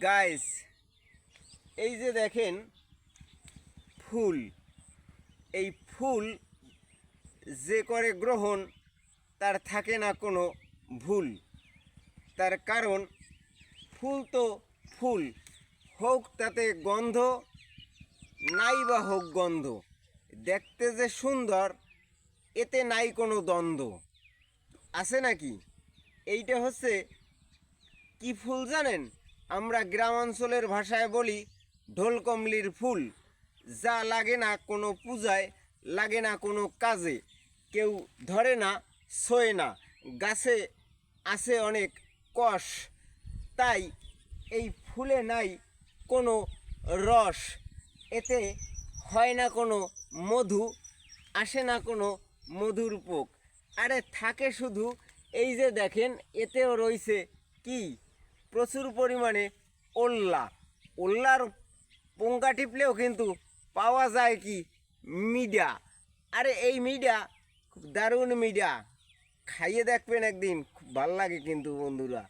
Guys, এই যে দেখেন ফুল, এই ফুল যে করে গ্রহণ তার থাকে না কোনো ভুল। তার কারণ ফুল তো ফুল, হোক তাতে গন্ধ নাই বা হোক গন্ধ, দেখতে যে সুন্দর এতে নাই কোনো দ্বন্দ্ব আছে নাকি। এইটা হচ্ছে কি ফুল জানেন? আমরা গ্রাম অঞ্চলের ভাষায় বলি ঢোলকমলির ফুল। যা লাগে না কোনো পূজায়, লাগে না কোনো কাজে, কেউ ধরে না, ছোঁয় না, গাছে আছে অনেক কষ, তাই এই ফুলে নাই কোনো রস, এতে হয় না কোনো মধু, আসে না কোনো মধুর পোক। আরে থাকে শুধু এই যে দেখেন এতেও রয়েছে কি প্রচুর পরিমাণে ওল্লা। ওল্লার পোঙ্কা টিপলেও কিন্তু পাওয়া যায় কি মিডা। আরে এই মিডা খুব দারুণ মিডা, খাইয়ে দেখবেন একদিন, খুব ভাল লাগে কিন্তু বন্ধুরা।